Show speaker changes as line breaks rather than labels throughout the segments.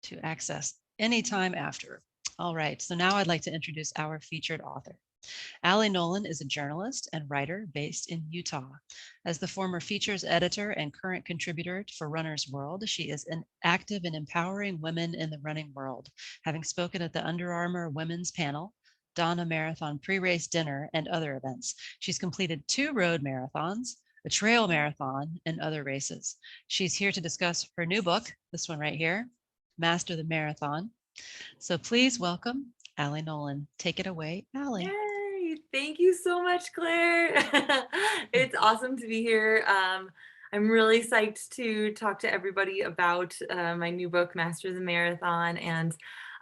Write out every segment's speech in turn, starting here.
to access anytime after. All right, so now I'd like to introduce our featured author. Allie Nolan is a journalist and writer based in Utah. As the former features editor and current contributor for Runner's World, she is active in empowering women in the running world, having spoken at the Under Armour Women's Panel, Donna Marathon pre-race dinner, and other events. She's completed 2 road marathons, a trail marathon, and other races. She's here to discuss her new book, this one right here, Master the Marathon. So please welcome Allie Nolan. Take it away, Allie.
Yay! Thank you so much, Claire. It's awesome to be here. I'm really psyched to talk to everybody about my new book, Master the Marathon. And,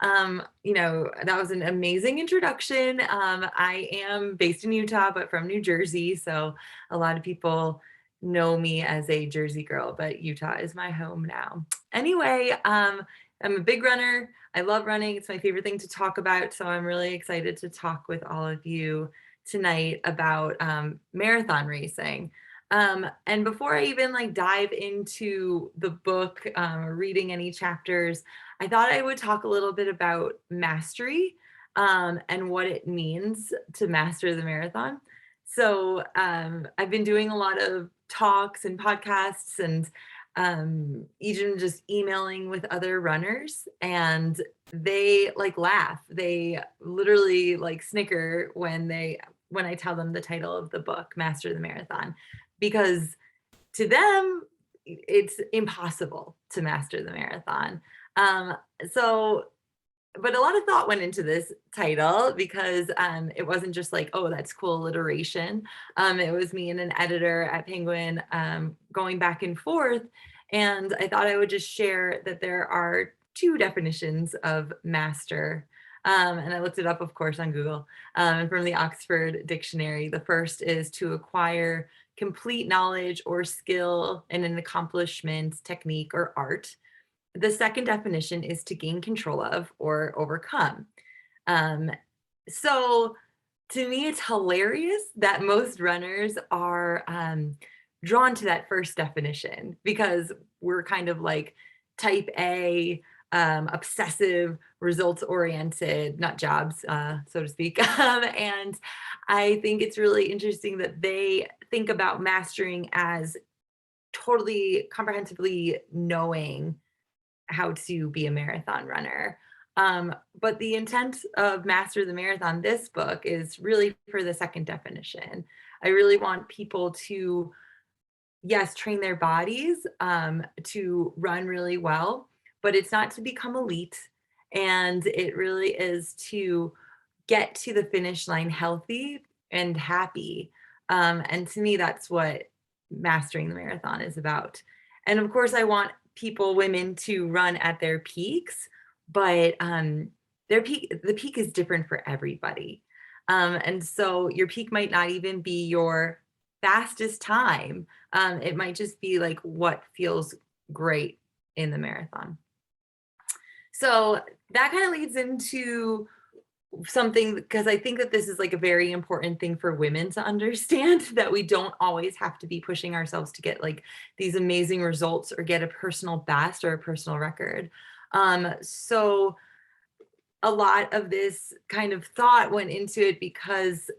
that was an amazing introduction. I am based in Utah, but from New Jersey. So a lot of people know me as a Jersey girl, but Utah is my home now. Anyway, I'm a big runner. I love running. It's my favorite thing to talk about. So I'm really excited to talk with all of you tonight about marathon racing. And before I even dive into the book or reading any chapters, I thought I would talk a little bit about mastery and what it means to master the marathon. So I've been doing a lot of talks and podcasts and even just emailing with other runners, and they laugh. They literally snicker when I tell them the title of the book, Master the Marathon, because to them it's impossible to master the marathon. Um, so but a lot of thought went into this title because it wasn't just oh, that's cool alliteration. It was me and an editor at Penguin going back and forth. And I thought I would just share that there are 2 definitions of master. And I looked it up, of course, on Google from the Oxford Dictionary. The first is to acquire complete knowledge or skill in an accomplishment, technique, or art. The second definition is to gain control of or overcome. Um, so to me, it's hilarious that most runners are drawn to that first definition because we're kind of type A, obsessive, results oriented, not jobs, so to speak. And I think it's really interesting that they think about mastering as totally comprehensively knowing how to be a marathon runner. But the intent of Master the Marathon, this book, is really for the second definition. I really want people to, yes, train their bodies to run really well, but it's not to become elite. And it really is to get to the finish line healthy and happy. And to me, that's what mastering the marathon is about. And of course, I want women to run at their peaks, but the peak is different for everybody. And so your peak might not even be your fastest time. It might just be what feels great in the marathon. So that kind of leads into something, because I think that this is a very important thing for women to understand, that we don't always have to be pushing ourselves to get these amazing results or get a personal best or a personal record. So a lot of this kind of thought went into it because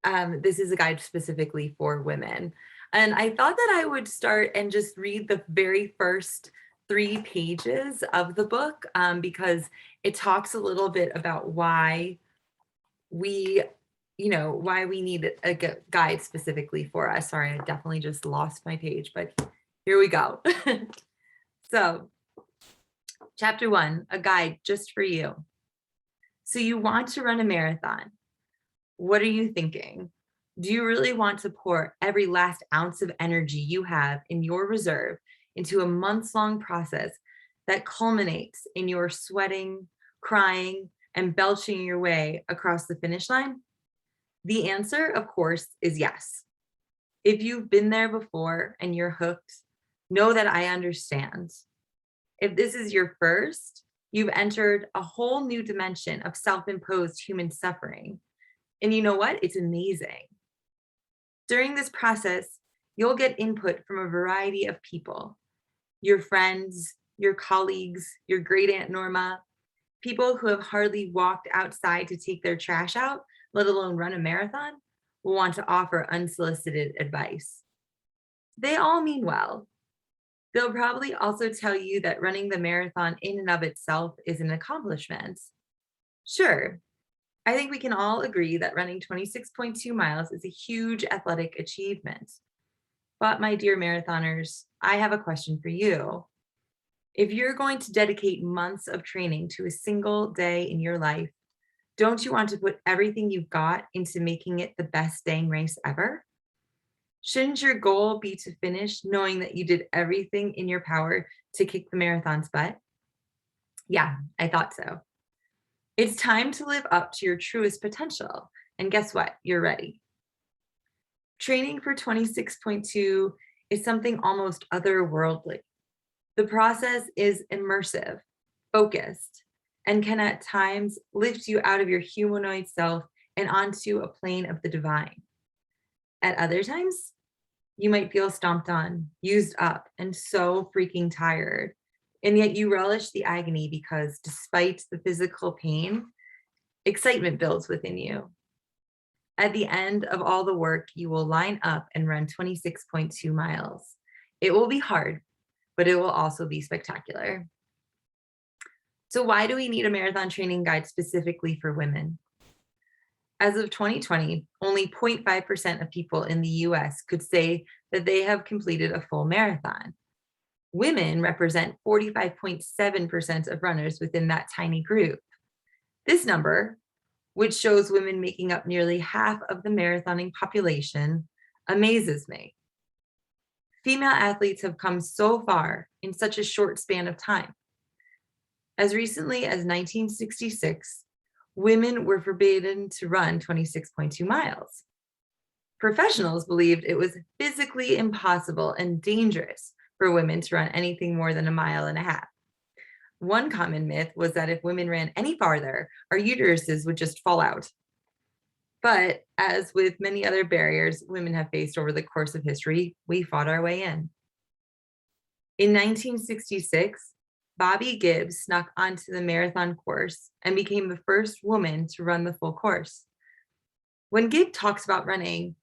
this is a guide specifically for women. And I thought that I would start and just read the very first 3 pages of the book because it talks a little bit about why we need a guide specifically for us. Sorry, I definitely just lost my page, but here we go. So, chapter 1, a guide just for you. So you want to run a marathon. What are you thinking? Do you really want to pour every last ounce of energy you have in your reserve into a months-long process that culminates in your sweating, crying, and belching your way across the finish line? The answer, of course, is yes. If you've been there before and you're hooked, know that I understand. If this is your first, you've entered a whole new dimension of self-imposed human suffering. And you know what? It's amazing. During this process, you'll get input from a variety of people, your friends, your colleagues, your great Aunt Norma, people who have hardly walked outside to take their trash out, let alone run a marathon, will want to offer unsolicited advice. They all mean well. They'll probably also tell you that running the marathon in and of itself is an accomplishment. Sure, I think we can all agree that running 26.2 miles is a huge athletic achievement. But my dear marathoners, I have a question for you. If you're going to dedicate months of training to a single day in your life, don't you want to put everything you've got into making it the best dang race ever? Shouldn't your goal be to finish knowing that you did everything in your power to kick the marathon's butt? Yeah, I thought so. It's time to live up to your truest potential. And guess what? You're ready. Training for 26.2 is something almost otherworldly. The process is immersive, focused, and can at times lift you out of your humanoid self and onto a plane of the divine. At other times, you might feel stomped on, used up, and so freaking tired. And yet you relish the agony because despite the physical pain, excitement builds within you. At the end of all the work, you will line up and run 26.2 miles. It will be hard, but it will also be spectacular. So why do we need a marathon training guide specifically for women? As of 2020, only 0.5% of people in the US could say that they have completed a full marathon. Women represent 45.7% of runners within that tiny group. This number, which shows women making up nearly half of the marathoning population, amazes me. Female athletes have come so far in such a short span of time. As recently as 1966, women were forbidden to run 26.2 miles. Professionals believed it was physically impossible and dangerous for women to run anything more than a mile and a half. One common myth was that if women ran any farther, our uteruses would just fall out. But as with many other barriers women have faced over the course of history, we fought our way in. In 1966, Bobby Gibbs snuck onto the marathon course and became the first woman to run the full course. When Gibb talks about running,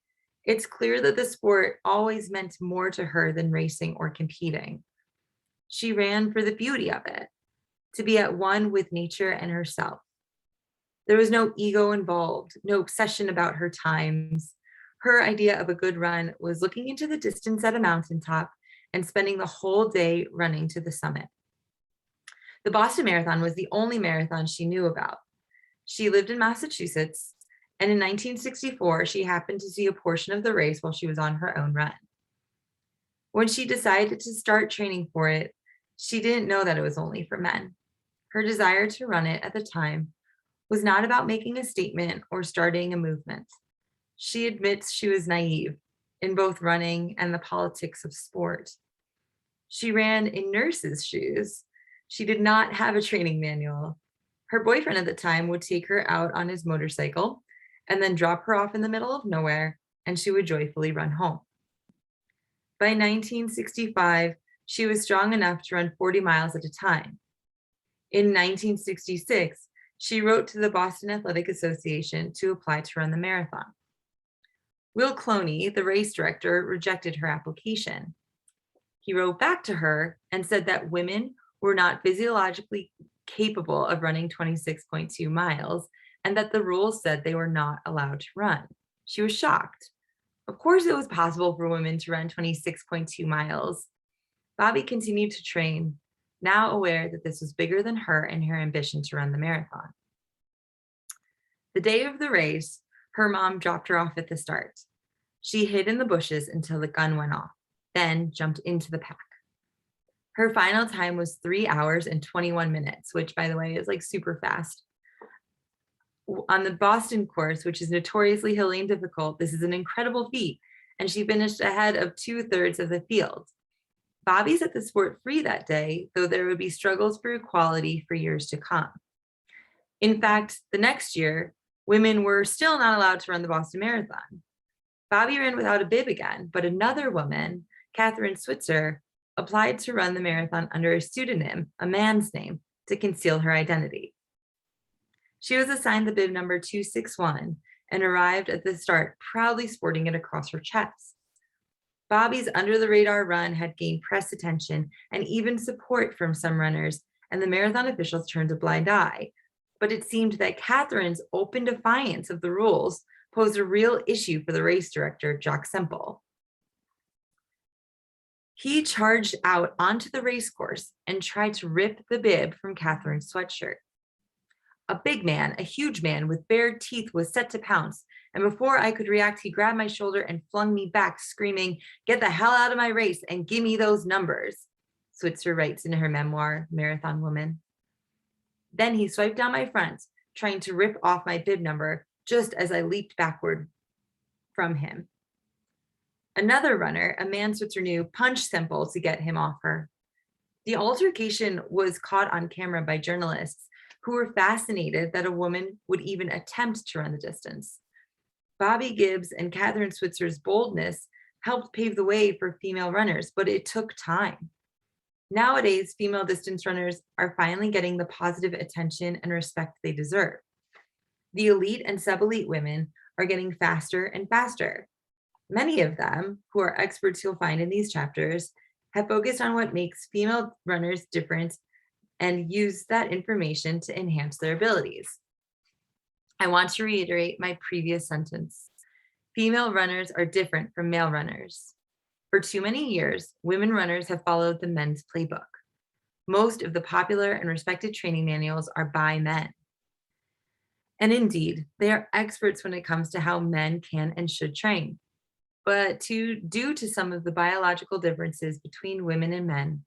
it's clear that the sport always meant more to her than racing or competing. She ran for the beauty of it, to be at one with nature and herself. There was no ego involved, no obsession about her times. Her idea of a good run was looking into the distance at a mountaintop and spending the whole day running to the summit. The Boston Marathon was the only marathon she knew about. She lived in Massachusetts, and in 1964, she happened to see a portion of the race while she was on her own run. When she decided to start training for it, she didn't know that it was only for men. Her desire to run it at the time was not about making a statement or starting a movement. She admits she was naive in both running and the politics of sport. She ran in nurse's shoes. She did not have a training manual. Her boyfriend at the time would take her out on his motorcycle and then drop her off in the middle of nowhere, and she would joyfully run home. By 1965, she was strong enough to run 40 miles at a time. In 1966, she wrote to the Boston Athletic Association to apply to run the marathon. Will Cloney, the race director, rejected her application. He wrote back to her and said that women were not physiologically capable of running 26.2 miles and that the rules said they were not allowed to run. She was shocked. Of course, it was possible for women to run 26.2 miles. Bobby continued to train, now aware that this was bigger than her and her ambition to run the marathon. The day of the race, her mom dropped her off at the start. She hid in the bushes until the gun went off, then jumped into the pack. Her final time was 3 hours and 21 minutes, which, by the way, is like super fast. On the Boston course, which is notoriously hilly and difficult, this is an incredible feat, and she finished ahead of 2/3 of the field. Bobby set the sport free that day, though there would be struggles for equality for years to come. In fact, the next year, women were still not allowed to run the Boston Marathon. Bobby ran without a bib again, but another woman, Catherine Switzer, applied to run the marathon under a pseudonym, a man's name, to conceal her identity. She was assigned the bib number 261 and arrived at the start proudly sporting it across her chest. Bobby's under-the-radar run had gained press attention and even support from some runners, and the marathon officials turned a blind eye. But it seemed that Catherine's open defiance of the rules posed a real issue for the race director, Jock Semple. He charged out onto the race course and tried to rip the bib from Catherine's sweatshirt. A big man, a huge man with bared teeth, was set to pounce, and before I could react, he grabbed my shoulder and flung me back, screaming, "Get the hell out of my race and give me those numbers," Switzer writes in her memoir, Marathon Woman. Then he swiped down my front, trying to rip off my bib number just as I leaped backward from him. Another runner, a man Switzer knew, punched Semple to get him off her. The altercation was caught on camera by journalists who were fascinated that a woman would even attempt to run the distance. Bobby Gibbs and Catherine Switzer's boldness helped pave the way for female runners, but it took time. Nowadays, female distance runners are finally getting the positive attention and respect they deserve. The elite and sub-elite women are getting faster and faster. Many of them, who are experts you'll find in these chapters, have focused on what makes female runners different and use that information to enhance their abilities. I want to reiterate my previous sentence. Female runners are different from male runners. For too many years, women runners have followed the men's playbook. Most of the popular and respected training manuals are by men. And indeed, they are experts when it comes to how men can and should train. But due to some of the biological differences between women and men,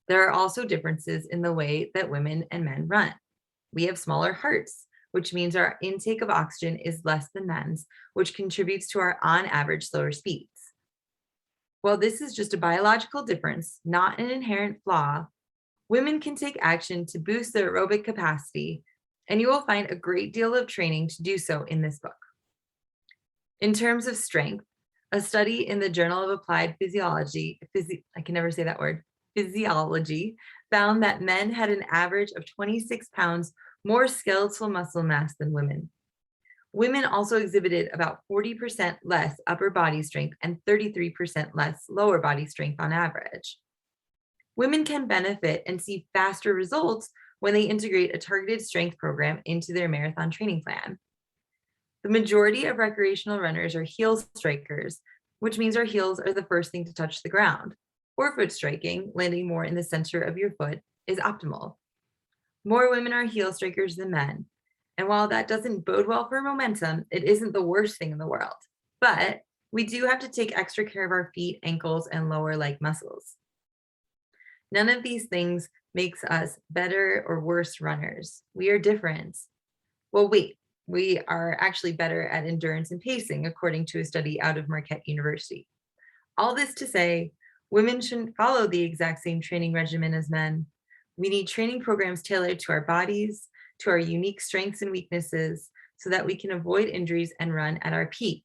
there are also differences in the way that women and men run. We have smaller hearts, which means our intake of oxygen is less than men's, which contributes to our on average slower speeds. While this is just a biological difference, not an inherent flaw, women can take action to boost their aerobic capacity, and you will find a great deal of training to do so in this book. In terms of strength, a study in the Journal of Applied Physiology, I can never say that word, Physiology, found that men had an average of 26 pounds more skeletal muscle mass than women. Women also exhibited about 40% less upper body strength and 33% less lower body strength on average. Women can benefit and see faster results when they integrate a targeted strength program into their marathon training plan. The majority of recreational runners are heel strikers, which means our heels are the first thing to touch the ground. Forefoot striking, landing more in the center of your foot, is optimal. More women are heel strikers than men. And while that doesn't bode well for momentum, it isn't the worst thing in the world. But we do have to take extra care of our feet, ankles, and lower leg muscles. None of these things makes us better or worse runners. We are different. Well, wait, we are actually better at endurance and pacing, according to a study out of Marquette University. All this to say, women shouldn't follow the exact same training regimen as men. We need training programs tailored to our bodies, to our unique strengths and weaknesses, so that we can avoid injuries and run at our peak.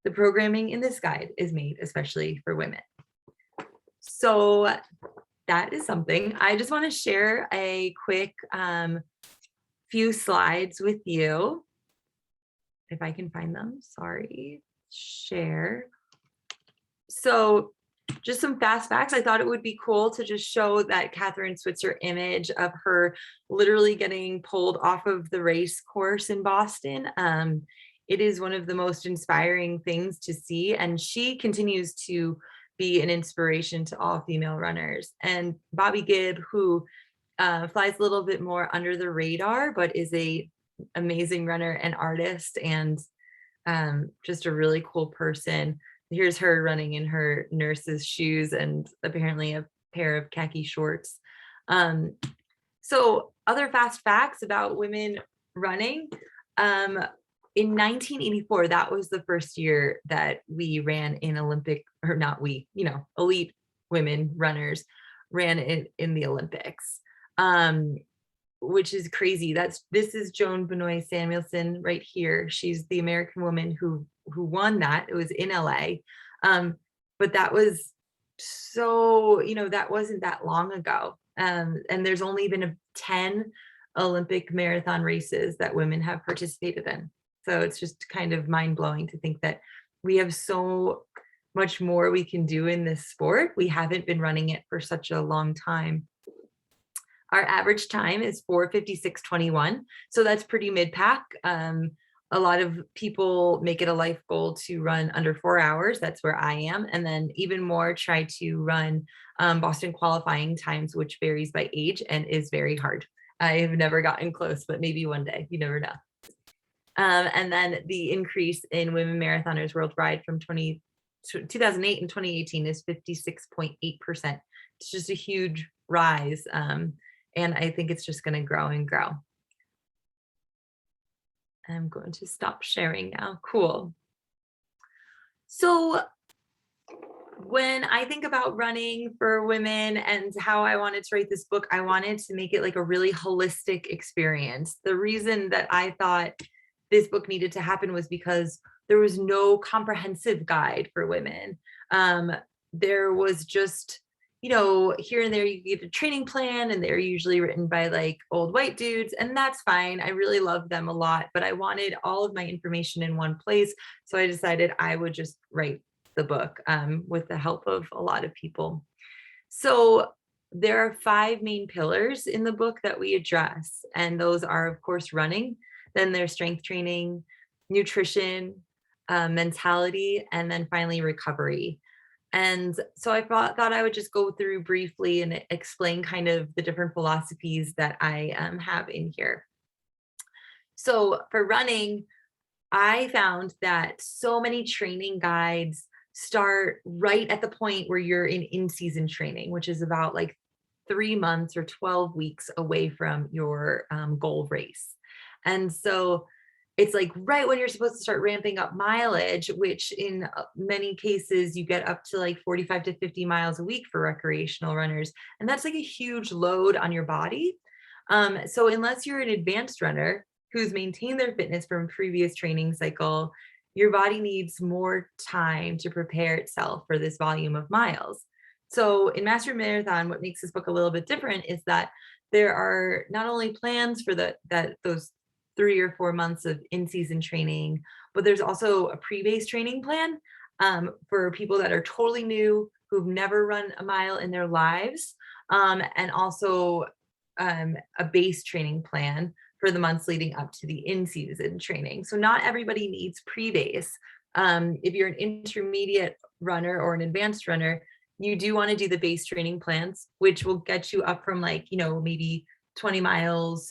The programming in this guide is made especially for women. So that is something. I just want to share a quick few slides with you. If I can find them, sorry. Share. So just some fast facts. I thought it would be cool to just show that Catherine Switzer image of her literally getting pulled off of the race course in Boston. It is one of the most inspiring things to see, and she continues to be an inspiration to all female runners. And Bobby Gibb, who flies a little bit more under the radar, but is a amazing runner and artist, and just a really cool person. Here's her running in her nurse's shoes and apparently a pair of khaki shorts. So other fast facts about women running. In 1984, that was the first year that we ran in Olympic, or not we, elite women runners ran in the Olympics, which is crazy. This is Joan Benoit Samuelson right here. She's the American woman who won that. It was in LA. But that was So, that wasn't that long ago. And there's only been 10 Olympic marathon races that women have participated in. So it's just kind of mind blowing to think that we have so much more we can do in this sport. We haven't been running it for such a long time. Our average time is 4:56:21. So that's pretty mid pack. A lot of people make it a life goal to run under 4 hours. That's where I am. And then even more, try to run Boston qualifying times, which varies by age and is very hard. I have never gotten close, but maybe one day. You never know. And then the increase in women marathoners worldwide from 2008 and 2018 is 56.8%. It's just a huge rise. And I think it's just going to grow and grow. I'm going to stop sharing now. Cool. So when I think about running for women and how I wanted to write this book, I wanted to make it like a really holistic experience. The reason that I thought this book needed to happen was because there was no comprehensive guide for women. There was just, here and there you get a training plan, and they're usually written by like old white dudes, and that's fine. I really love them a lot, but I wanted all of my information in one place. So I decided I would just write the book with the help of a lot of people. So there are 5 main pillars in the book that we address, and those are, of course, running, then there's strength training, nutrition, mentality, and then finally recovery. And so I thought I would just go through briefly and explain kind of the different philosophies that I have in here. So for running, I found that so many training guides start right at the point where you're in season training, which is about like 3 months or 12 weeks away from your goal race. And so it's like right when you're supposed to start ramping up mileage, which in many cases you get up to like 45 to 50 miles a week for recreational runners. And that's like a huge load on your body. So unless you're an advanced runner who's maintained their fitness from previous training cycle, your body needs more time to prepare itself for this volume of miles. So in Master Marathon, what makes this book a little bit different is that there are not only plans for those 3 or 4 months of in-season training, but there's also a pre-base training plan for people that are totally new, who've never run a mile in their lives, and also a base training plan for the months leading up to the in-season training. So not everybody needs pre-base. If you're an intermediate runner or an advanced runner, you do want to do the base training plans, which will get you up from like, maybe 20 miles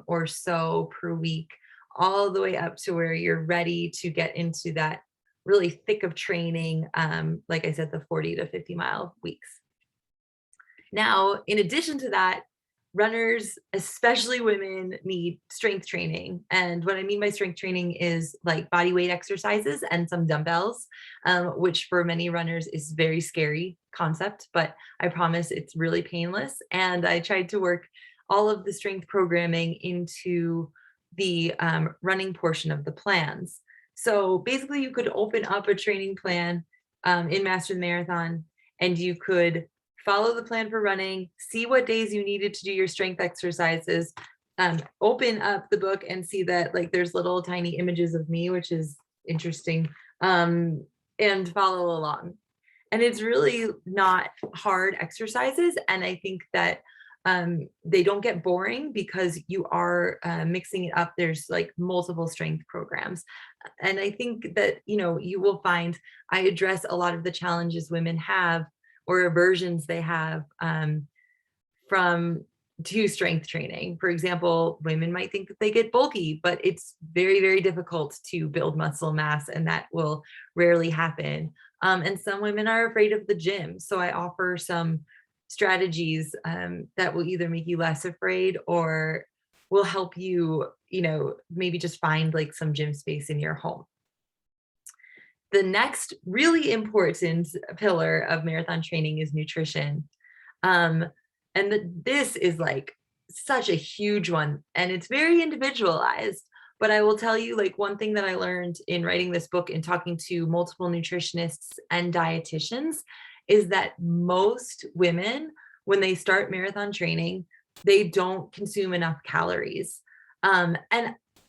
or so per week, all the way up to where you're ready to get into that really thick of training. Like I said, the 40 to 50 mile weeks. Now, in addition to that, runners, especially women, need strength training. And what I mean by strength training is like body weight exercises and some dumbbells, which for many runners is very scary concept, but I promise it's really painless. And I tried to work all of the strength programming into the running portion of the plans. So basically you could open up a training plan in Master the Marathon, and you could follow the plan for running, see what days you needed to do your strength exercises, open up the book and see that like there's little tiny images of me, which is interesting, and follow along. And it's really not hard exercises. And I think that they don't get boring because you are mixing it up. There's like multiple strength programs. And I think that, you will find I address a lot of the challenges women have or aversions they have to strength training. For example, women might think that they get bulky, but it's very, very difficult to build muscle mass, and that will rarely happen. And some women are afraid of the gym. So I offer some strategies that will either make you less afraid or will help you, maybe just find like some gym space in your home. The next really important pillar of marathon training is nutrition. This is like such a huge one, and it's very individualized. But I will tell you, like, one thing that I learned in writing this book and talking to multiple nutritionists and dietitians is that most women, when they start marathon training, they don't consume enough calories. And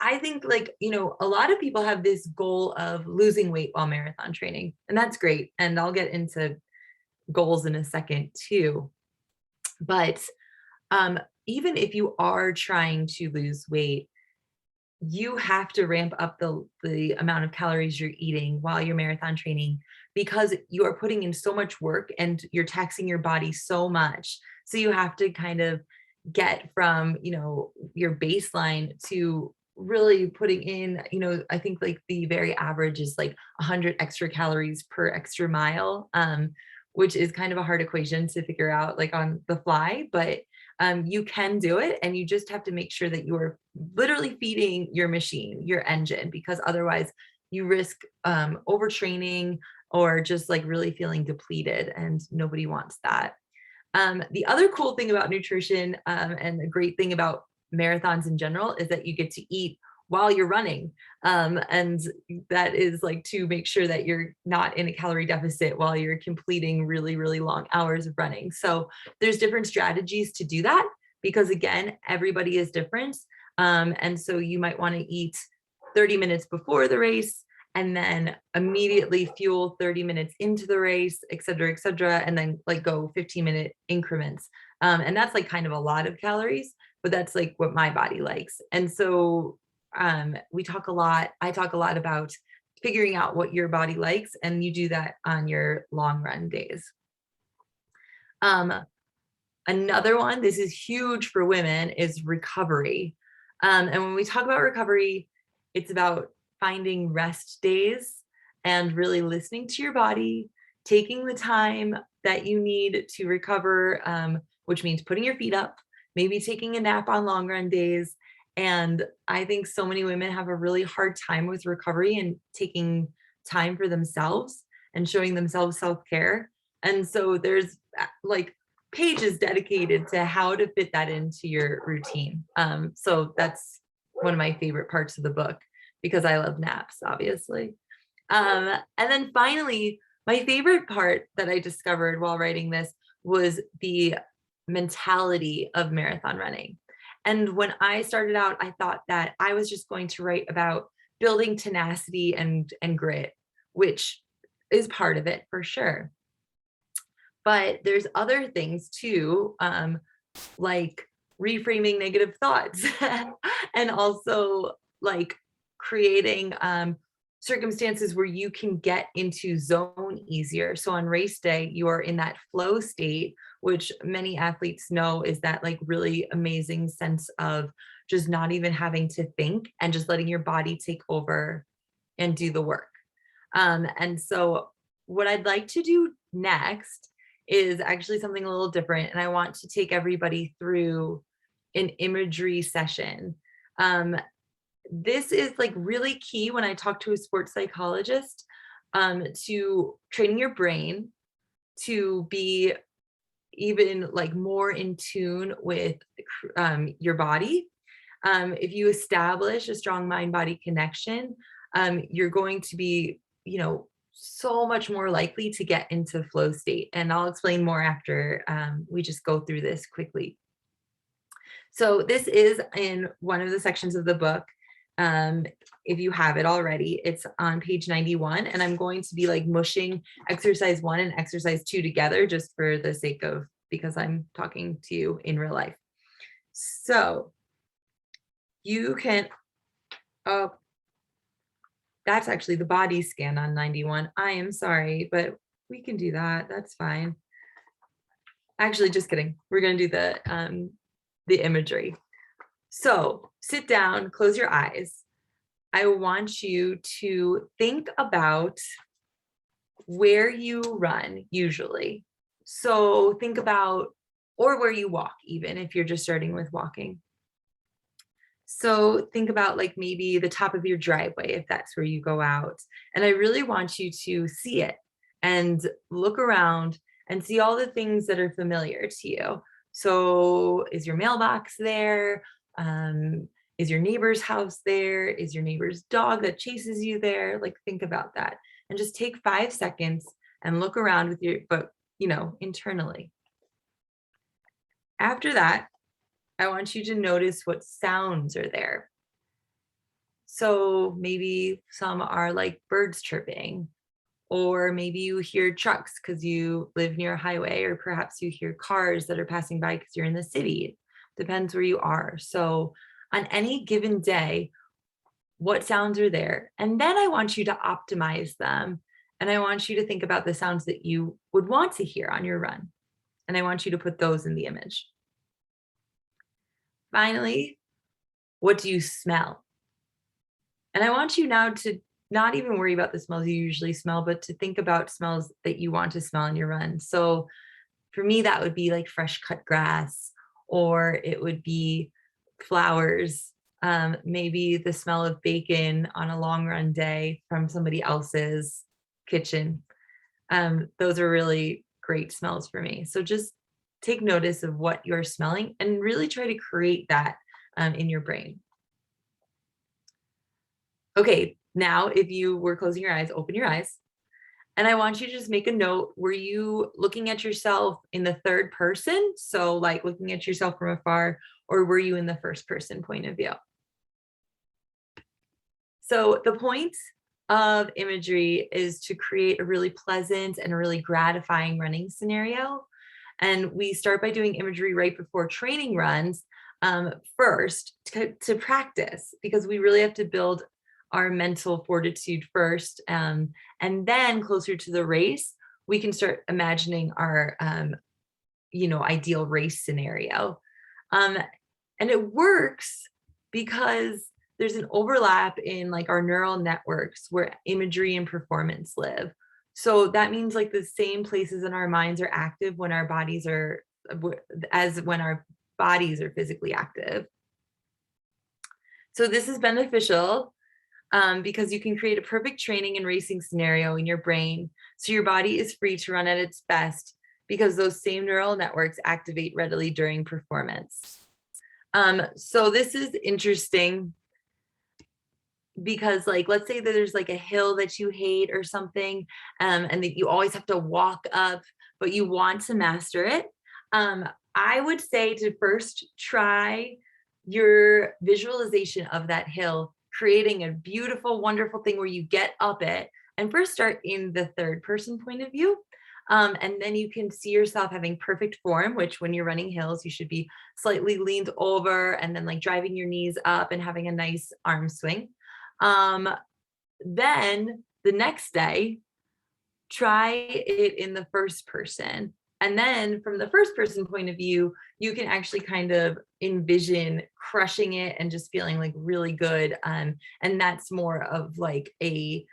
I think, like, a lot of people have this goal of losing weight while marathon training, and that's great. And I'll get into goals in a second too. But um, even if you are trying to lose weight, you have to ramp up the amount of calories you're eating while you're marathon training, because you are putting in so much work and you're taxing your body so much. So you have to kind of get from, your baseline to really putting in, I think like the very average is like 100 extra calories per extra mile, which is kind of a hard equation to figure out like on the fly, but you can do it, and you just have to make sure that you are literally feeding your machine, your engine, because otherwise you risk overtraining or just like really feeling depleted, and nobody wants that. The other cool thing about nutrition, and a great thing about marathons in general, is that you get to eat while you're running. And that is like to make sure that you're not in a calorie deficit while you're completing really, really long hours of running. So there's different strategies to do that, because again, everybody is different. And so you might want to eat 30 minutes before the race, and then immediately fuel 30 minutes into the race, et cetera, and then like go 15-minute increments. And that's like kind of a lot of calories, but that's like what my body likes. And so I talk a lot about figuring out what your body likes, and you do that on your long run days. Um, Another one, this is huge for women, is recovery. And when we talk about recovery, it's about finding rest days and really listening to your body, taking the time that you need to recover, which means putting your feet up, maybe taking a nap on long run days. And I think so many women have a really hard time with recovery and taking time for themselves and showing themselves self care. And so there's like pages dedicated to how to fit that into your routine. So that's one of my favorite parts of the book, because I love naps, obviously. And then finally, my favorite part that I discovered while writing this was the mentality of marathon running. And when I started out, I thought that I was just going to write about building tenacity and grit, which is part of it for sure. But there's other things too, like reframing negative thoughts and also like creating circumstances where you can get into zone easier. So on race day, you are in that flow state, which many athletes know is that like really amazing sense of just not even having to think and just letting your body take over and do the work. And so what I'd like to do next is actually something a little different. And I want to take everybody through an imagery session. This is like really key when I talk to a sports psychologist, to training your brain to be even like more in tune with your body. If you establish a strong mind body connection, you're going to be, so much more likely to get into flow state. And I'll explain more after we just go through this quickly. So this is in one of the sections of the book. If you have it already, it's on page 91. And I'm going to be like mushing exercise 1 and exercise 2 together just for the sake of, because I'm talking to you in real life. So you can, oh, that's actually the body scan on 91. I am sorry, but we can do that. That's fine. Actually, just kidding. We're going to do the imagery. So sit down, close your eyes. I want you to think about where you run usually. So think about, or where you walk, even if you're just starting with walking. So think about like maybe the top of your driveway, if that's where you go out. And I really want you to see it and look around and see all the things that are familiar to you. So is your mailbox there? Is your neighbor's house there? Is your neighbor's dog that chases you there? Like think about that and just take 5 seconds and look around with your, but internally. After that, I want you to notice what sounds are there. So maybe some are like birds chirping, or maybe you hear trucks because you live near a highway, or perhaps you hear cars that are passing by because you're in the city. Depends where you are. So on any given day, what sounds are there? And then I want you to optimize them. And I want you to think about the sounds that you would want to hear on your run. And I want you to put those in the image. Finally, what do you smell? And I want you now to not even worry about the smells you usually smell, but to think about smells that you want to smell on your run. So for me, that would be like fresh cut grass, or it would be flowers, maybe the smell of bacon on a long run day from somebody else's kitchen. Those are really great smells for me. So just take notice of what you're smelling and really try to create that in your brain. Okay, now if you were closing your eyes, open your eyes. And I want you to just make a note. Were you looking at yourself in the third person? So like looking at yourself from afar, or were you in the first person point of view? So the point of imagery is to create a really pleasant and a really gratifying running scenario. And we start by doing imagery right before training runs first to practice, because we really have to build our mental fortitude first. And then closer to the race, we can start imagining our, ideal race scenario. And it works because there's an overlap in like our neural networks where imagery and performance live. So that means like the same places in our minds are active when our bodies are, as when our bodies are physically active. So this is beneficial because you can create a perfect training and racing scenario in your brain. So your body is free to run at its best because those same neural networks activate readily during performance. So this is interesting because like, let's say that there's like a hill that you hate or something, and that you always have to walk up, but you want to master it. I would say to first try your visualization of that hill, creating a beautiful, wonderful thing where you get up it, and first start in the third person point of view. And then you can see yourself having perfect form, which when you're running hills, you should be slightly leaned over and then like driving your knees up and having a nice arm swing. Then the next day, try it in the first person. And then from the first person point of view, you can actually kind of envision crushing it and just feeling like really good. And that's more of like a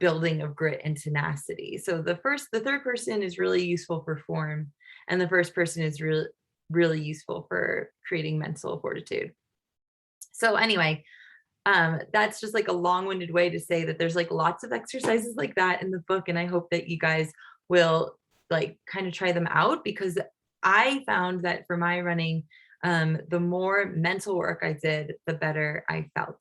building of grit and tenacity. So the third person is really useful for form, and the first person is really useful for creating mental fortitude. So anyway, that's just like a long-winded way to say that there's like lots of exercises like that in the book, and I hope that you guys will like kind of try them out, because I found that for my running, the more mental work I did, the better I felt.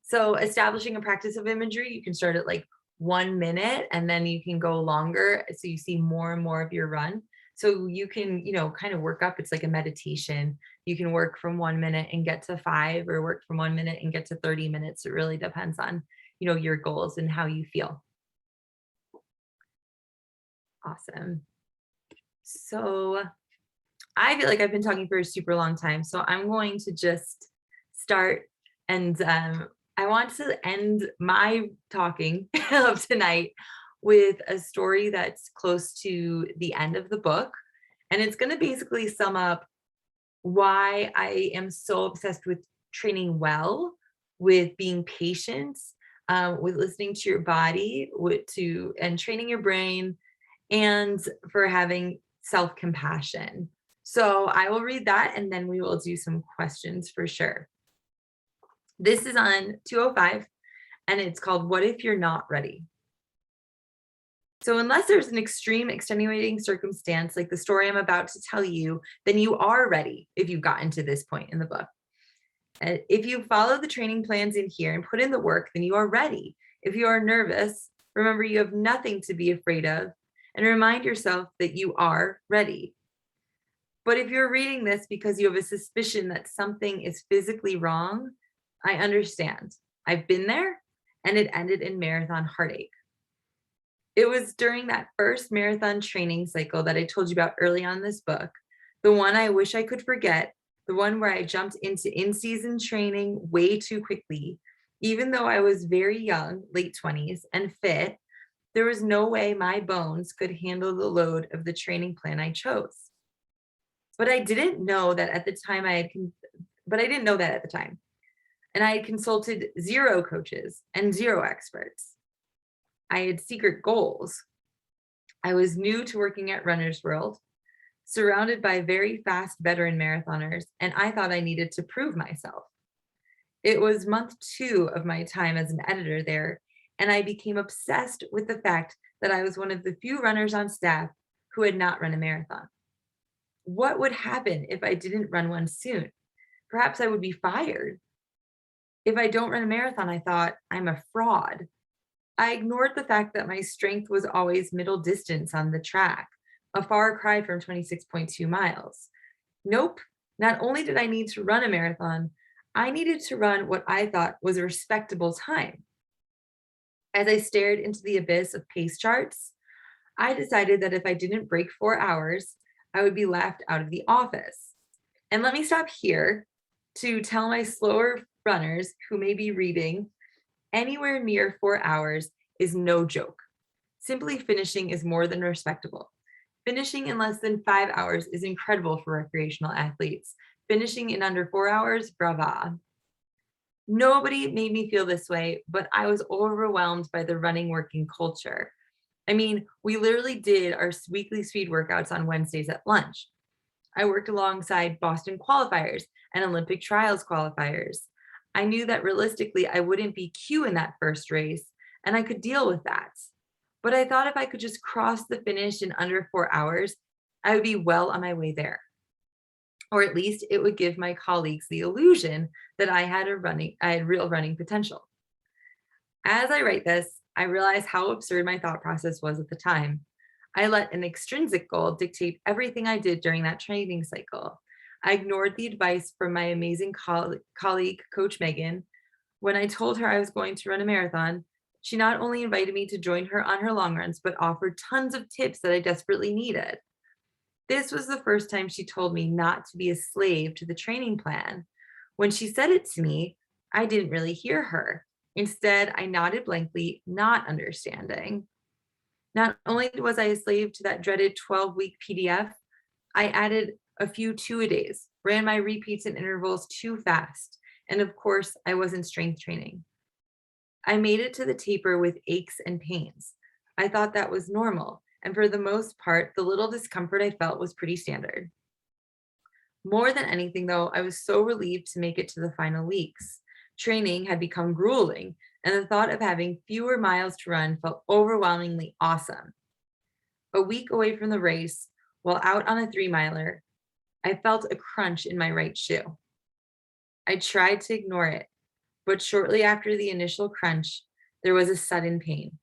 So establishing a practice of imagery, you can start at like 1 minute and then you can go longer. So you see more and more of your run. So you can, kind of work up. It's like a meditation. You can work from 1 minute and get to 5, or work from 1 minute and get to 30 minutes. It really depends on, your goals and how you feel. Awesome. So I feel like I've been talking for a super long time. So I'm going to just start, and I want to end my talking of tonight with a story that's close to the end of the book. And it's going to basically sum up why I am so obsessed with training well, with being patient, with listening to your body, and training your brain, and for having self-compassion. So I will read that and then we will do some questions for sure. This is on 205 and it's called What If You're Not Ready? So unless there's an extreme extenuating circumstance like the story I'm about to tell you, then you are ready if you've gotten to this point in the book. If you follow the training plans in here and put in the work, then you are ready. If you are nervous, remember you have nothing to be afraid of. and remind yourself that you are ready. But if you're reading this because you have a suspicion that something is physically wrong, I understand. I've been there, and it ended in marathon heartache. It was during that first marathon training cycle that I told you about early on in this book, the one I wish I could forget, the one where I jumped into in season training way too quickly. Even though I was very young, late 20s, and fit, there was no way my bones could handle the load of the training plan I chose. But I didn't know that at the time but I didn't know that at the time. And I had consulted zero coaches and zero experts. I had secret goals. I was new to working at Runner's World, surrounded by very fast veteran marathoners, and I thought I needed to prove myself. It was month 2 of my time as an editor there, and I became obsessed with the fact that I was one of the few runners on staff who had not run a marathon. What would happen if I didn't run one soon? Perhaps I would be fired. If I don't run a marathon, I thought, I'm a fraud. I ignored the fact that my strength was always middle distance on the track, a far cry from 26.2 miles. Nope, not only did I need to run a marathon, I needed to run what I thought was a respectable time. As I stared into the abyss of pace charts, I decided that if I didn't break 4 hours, I would be left out of the office. And let me stop here to tell my slower runners who may be reading, anywhere near 4 hours is no joke. Simply finishing is more than respectable. Finishing in less than 5 hours is incredible for recreational athletes. Finishing in under 4 hours, brava. Nobody made me feel this way, but I was overwhelmed by the running working culture. I mean, we literally did our weekly speed workouts on Wednesdays at lunch. I worked alongside Boston qualifiers and Olympic trials qualifiers. I knew that realistically I wouldn't be Q in that first race, and I could deal with that. But I thought if I could just cross the finish in under 4 hours, I would be well on my way there. Or at least it would give my colleagues the illusion that I had real running potential. As I write this, I realize how absurd my thought process was at the time. I let an extrinsic goal dictate everything I did during that training cycle. I ignored the advice from my amazing colleague, Coach Megan. When I told her I was going to run a marathon, she not only invited me to join her on her long runs, but offered tons of tips that I desperately needed. This was the first time she told me not to be a slave to the training plan. When she said it to me, I didn't really hear her. Instead, I nodded blankly, not understanding. Not only was I a slave to that dreaded 12-week PDF, I added a few two-a-days, ran my repeats and intervals too fast, and of course, I wasn't strength training. I made it to the taper with aches and pains. I thought that was normal, and for the most part, the little discomfort I felt was pretty standard. More than anything, though, I was so relieved to make it to the final weeks. Training had become grueling, and the thought of having fewer miles to run felt overwhelmingly awesome. A week away from the race, while out on a 3 miler, I felt a crunch in my right shoe. I tried to ignore it, but shortly after the initial crunch, there was a sudden pain.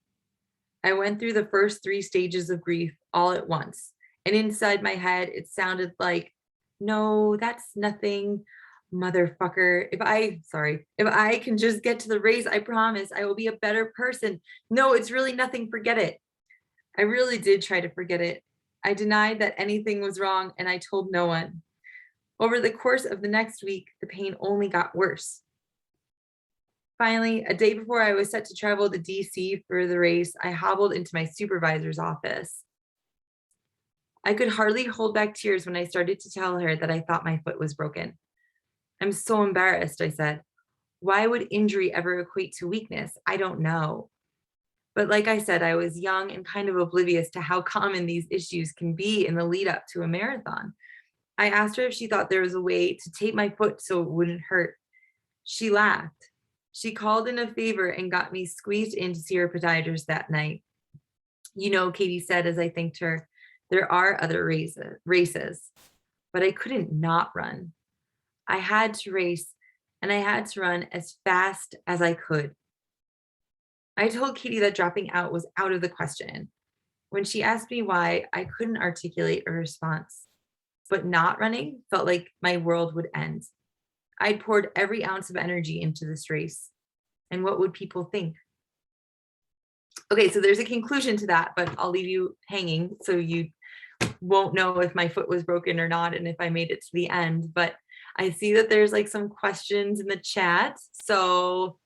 I went through the first 3 stages of grief all at once, and inside my head, it sounded like, no, that's nothing, motherfucker. If I can just get to the race, I promise I will be a better person. No, it's really nothing, forget it. I really did try to forget it. I denied that anything was wrong, and I told no one. Over the course of the next week, the pain only got worse. Finally, a day before I was set to travel to DC for the race, I hobbled into my supervisor's office. I could hardly hold back tears when I started to tell her that I thought my foot was broken. I'm so embarrassed, I said. Why would injury ever equate to weakness? I don't know. But like I said, I was young and kind of oblivious to how common these issues can be in the lead up to a marathon. I asked her if she thought there was a way to tape my foot so it wouldn't hurt. She laughed. She called in a favor and got me squeezed in to see her podiatrist that night. You know, Katie said as I thanked her, there are other races, but I couldn't not run. I had to race, and I had to run as fast as I could. I told Katie that dropping out was out of the question. when she asked me why, I couldn't articulate a response, but not running felt like my world would end. I'd poured every ounce of energy into this race. And what would people think? Okay, so there's a conclusion to that, but I'll leave you hanging so you won't know if my foot was broken or not and if I made it to the end. But I see that there's like some questions in the chat. So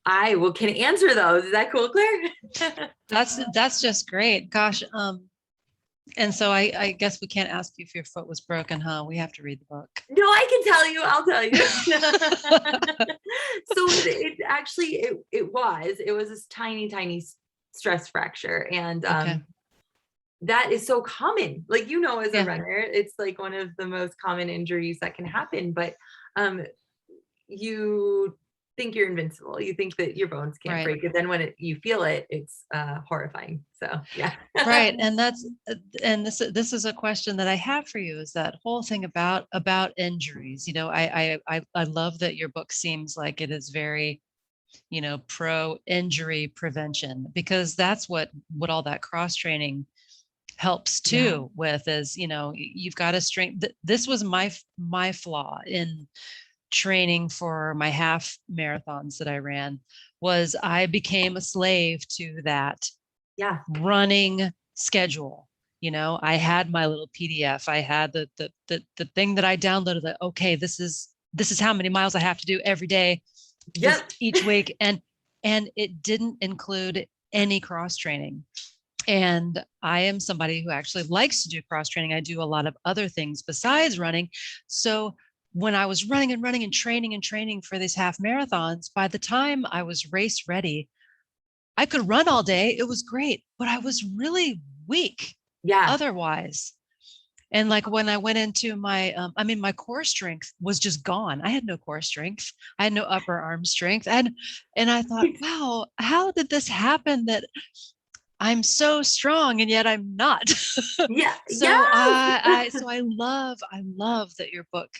I can answer those. Is that cool, Claire?
That's just great. Gosh. And so I guess we can't ask you if your foot was broken, huh? We have to read the book.
No, I can tell you. I'll tell you. So it actually it was this tiny stress fracture, and
Okay.
that is so common. Like, as a
Yeah.
runner, it's like one of the most common injuries that can happen. But you think you're invincible. You think that your bones can't
Right.
break. And then when you feel it, it's horrifying. So yeah.
Right. And this is a question that I have for you, is that whole thing about injuries. I love that your book seems like it is very, pro injury prevention, because that's what all that cross training helps too with, is, you've got to strength. This was my flaw in training for my half marathons that I ran, was I became a slave to that running schedule. I had my little PDF. I had the thing that I downloaded, that, okay, this is how many miles I have to do every day, each week. And it didn't include any cross training. And I am somebody who actually likes to do cross training. I do a lot of other things besides running. So when I was running and training for these half marathons, by the time I was race ready, I could run all day. It was great, but I was really weak otherwise. And like when I went into my, my core strength was just gone. I had no core strength. I had no upper arm strength. And I thought, wow, how did this happen that I'm so strong and yet I'm not?
Yeah.
So I love that your book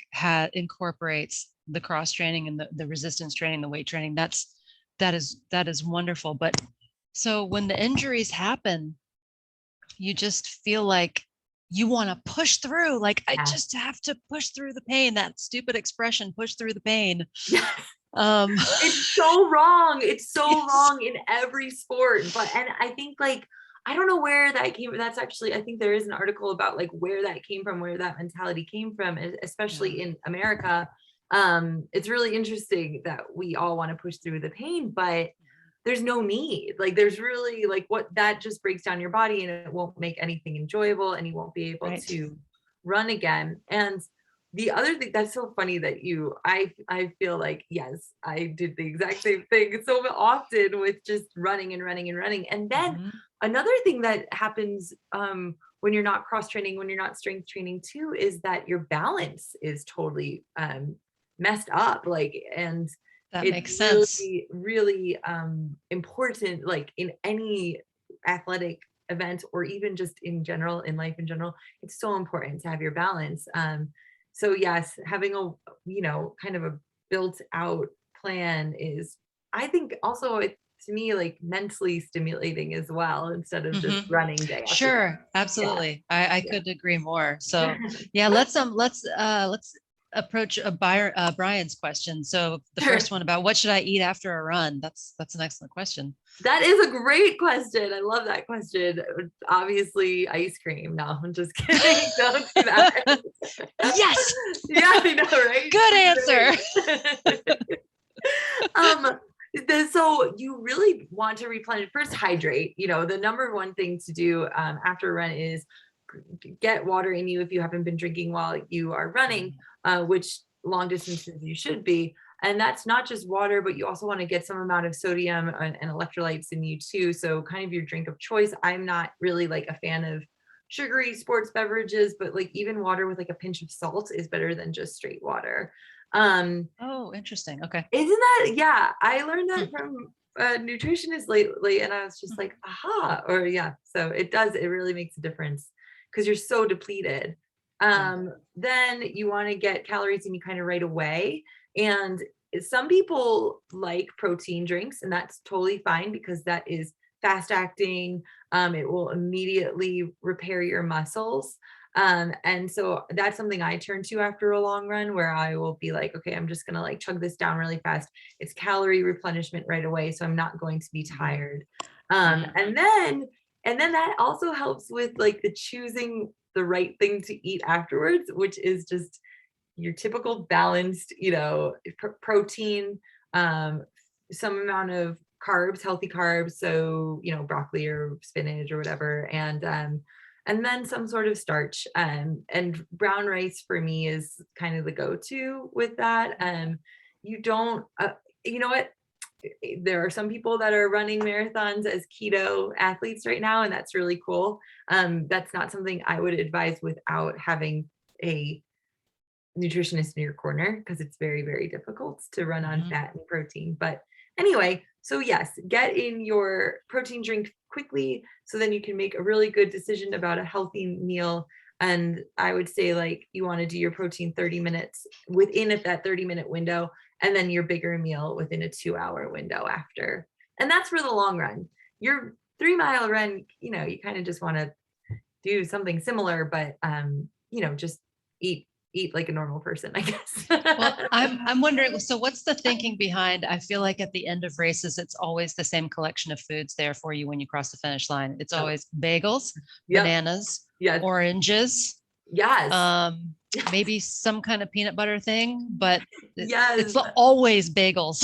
incorporates the cross training and the resistance training, the weight training. That is wonderful. But so when the injuries happen, you just feel like you want to push through. Like, I just have to push through the pain. That stupid expression, push through the pain.
It's so wrong. It's so wrong in every sport. And I think, like, I don't know where that came from. That's actually, I think there is an article about like where that came from, where that mentality came from, especially in America. It's really interesting that we all want to push through the pain, but there's no need. Like, there's really, like, what that just breaks down your body and it won't make anything enjoyable, and you won't be able to run again. And the other thing that's so funny that I feel like, yes, I did the exact same thing so often with just running. And then another thing that happens when you're not cross training, when you're not strength training too, is that your balance is totally messed up. Like, and
that makes sense.
Really important, like in any athletic event, or even just in general, in life in general, it's so important to have your balance. So yes, having a, kind of a built out plan is, I think, also, to me, like mentally stimulating as well, instead of just running day after day.
Absolutely. I could agree more. So yeah, let's approach Brian's question. So the first one about what should I eat after a run? That's an excellent question.
That is a great question. I love that question. Obviously, ice cream. No, I'm just kidding. Don't do that.
Yes.
Yeah, I know, right?
Good
answer. So you really want to replenish. First, hydrate. The number one thing to do after a run is get water in you if you haven't been drinking while you are running, which long distances you should be. And that's not just water, but you also want to get some amount of sodium and electrolytes in you too. So kind of your drink of choice. I'm not really like a fan of sugary sports beverages, but like even water with like a pinch of salt is better than just straight water.
Oh, interesting. Okay.
Isn't that, yeah, I learned that from a nutritionist lately, and I was just like, aha, or so it really makes a difference because you're so depleted. Then you want to get calories in you kind of right away. And some people like protein drinks, and that's totally fine because that is fast acting. It will immediately repair your muscles. And so that's something I turn to after a long run, where I will be like, okay, I'm just gonna like chug this down really fast. It's calorie replenishment right away, so I'm not going to be tired. Um,
Mhm.
and then and then that also helps with like the choosing the right thing to eat afterwards, which is just your typical balanced, protein, um, some amount of carbs, healthy carbs, so broccoli or spinach or whatever, and then some sort of starch. And brown rice for me is kind of the go-to with that. You don't, you know what? There are some people that are running marathons as keto athletes right now, and that's really cool. That's not something I would advise without having a nutritionist in your corner, because it's very, very difficult to run on
Mhm.
fat and protein. But anyway, so yes, get in your protein drink quickly so then you can make a really good decision about a healthy meal. And I would say like you want to do your protein 30 minutes within that 30-minute window, and then your bigger meal within a 2-hour window after. And that's for the long run. Your 3-mile run, you kind of just want to do something similar, but just eat like a normal person, I guess.
Well, I'm wondering, so what's the thinking behind, I feel like at the end of races, it's always the same collection of foods there for you when you cross the finish line. It's
Oh,
always bagels,
yep.
bananas,
Yes.
oranges,
Yes.
um,
Yes.
maybe some kind of peanut butter thing, but it's
Yes.
always bagels.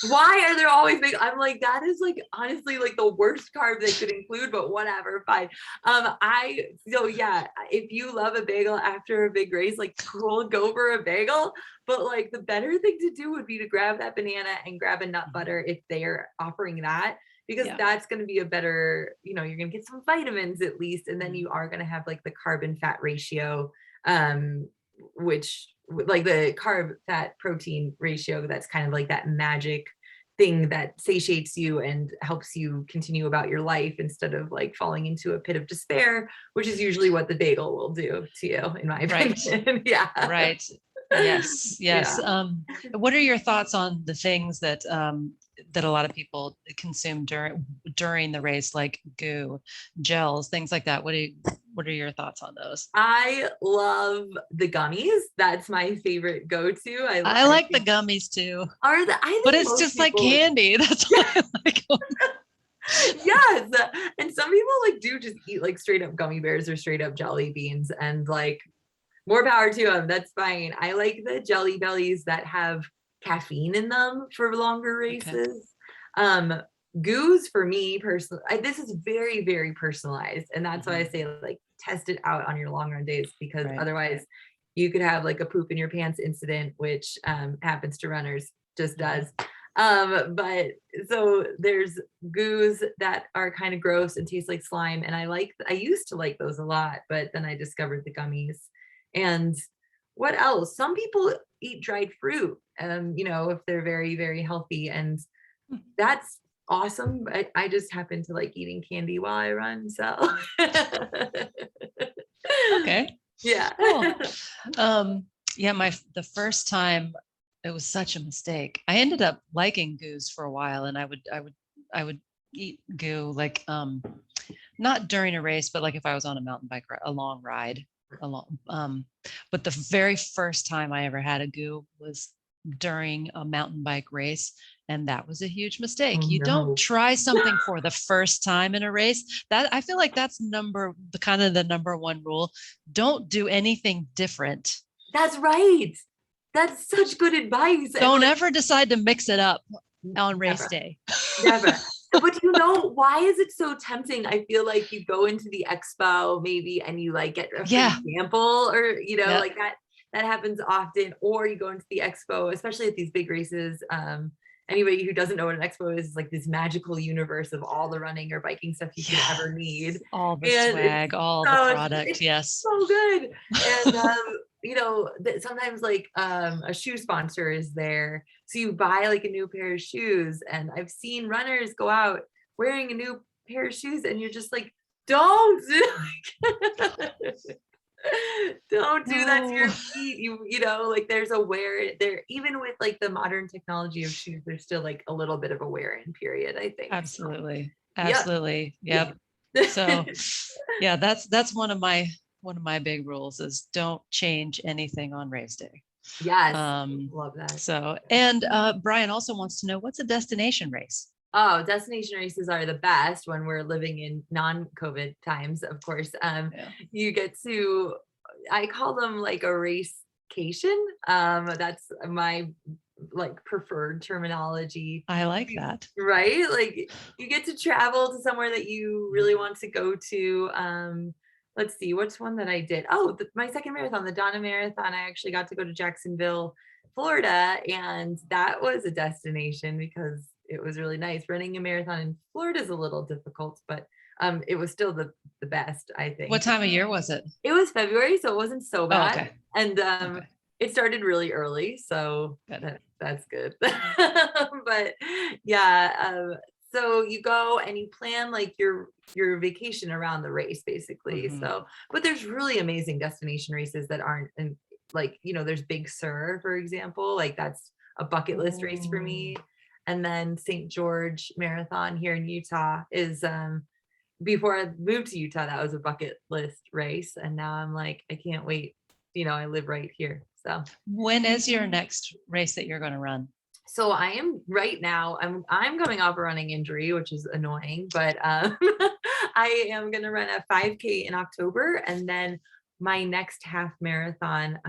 Why are there always big? I'm like, that is like honestly like the worst carb they could include, but whatever, fine. So yeah, if you love a bagel after a big race, like cool, go for a bagel. But like the better thing to do would be to grab that banana and grab a nut butter if they're offering that, because
Yeah.
that's going to be a better, you're going to get some vitamins at least, and then
Mhm.
you are going to have like the carb and fat ratio, um, which like the carb fat protein ratio, that's kind of like that magic thing that satiates you and helps you continue about your life instead of like falling into a pit of despair, which is usually what the bagel will do to you, in my
Right.
opinion. Yeah.
Right. Yes.
Yeah.
Yes. What are your thoughts on the things that that a lot of people consume during the race, like goo, gels, things like that? What are your thoughts on those?
I love the gummies. That's my favorite go-to.
I
I
like the
think
gummies too,
I
but
think
it's
most
just like
people.
candy. That's
Yeah.
why I like them.
Yes. And some people like do just eat like straight up gummy bears or straight up jelly beans, and like more power to them. That's fine. I like the jelly bellies that have caffeine in them for longer
Okay.
races. Um, Goos for me personally, this is very, very personalized. And that's why I
Mhm.
say like test it out on your long run days, because
Right.
otherwise you could have like a poop in your pants incident, which happens to runners, just
Mhm.
does. But so there's goos that are kind of gross and taste like slime. And I used to like those a lot, but then I discovered the gummies. And what else? Some people eat dried fruit, if they're very, very healthy, and that's awesome. I just happen to like eating candy while I run. So
Okay.
yeah.
Cool. Yeah, the first time it was such a mistake. I ended up liking goos for a while, and I would eat goo like not during a race, but like if I was on a mountain bike, a long ride, a long. But the very first time I ever had a goo was during a mountain bike race, and that was a huge
Oh
mistake. You don't
no.
try something for the first time in a race. That I feel like that's the kind of the number one rule. Don't do anything different.
That's right. That's such good advice. And
Don't
like
ever decide to mix it up on race
never.
day.
Never. But why is it so tempting? I feel like you go into the expo maybe and you like get a free
Yeah.
sample, or
Yeah.
like that happens often. Or you go into the expo, especially at these big races. Anybody who doesn't know what an expo is like this magical universe of all the running or biking stuff you could ever need.
Yes. All the
And
swag, all the product.
it's
Yes.
so good. And sometimes like a shoe sponsor is there, so you buy like a new pair of shoes, and I've seen runners go out wearing a new pair of shoes, and you're just like, don't don't do that to
No.
your feet. Like there's a wear there, even with like the modern technology of shoes, there's still like a little bit of a wear in period, I think so.
Absolutely. Absolutely.
Yeah.
Yep. So yeah, that's one of my big rules is don't change anything on race day.
Yes.
Um,
Love that.
so, and Brian also wants to know what's a destination race?
Oh, destination races are the best when we're living in non-COVID times, of course.
Yeah,
You get to, I call them like a racecation. That's my like preferred terminology,
I like that.
right? Like you get to travel to somewhere that you really want to go to. Let's see, what's one that I did? Oh, my second marathon, the Donna Marathon. I actually got to go to Jacksonville, Florida, and that was a destination because it was really nice. Running a marathon in Florida is a little difficult, but it was still the best, I
What
think.
time of year was it?
It was February, so it wasn't so
Oh,
bad.
okay.
And
Okay.
it started really early, so
Good.
that's good. But yeah, so you go and you plan like your vacation around the race, basically.
Mhm.
So, but there's really amazing destination races that aren't in, like, there's Big Sur, for example, like that's a bucket list race for me.
Ooh.
And then St. George Marathon here in Utah is before I moved to Utah, that was a bucket list race. And now I'm like, I can't wait. I live right here. So
When is your next race that you're going to run?
so I am right now, I'm coming off a running injury, which is annoying, but I am gonna run a 5K in October, and then my next half marathon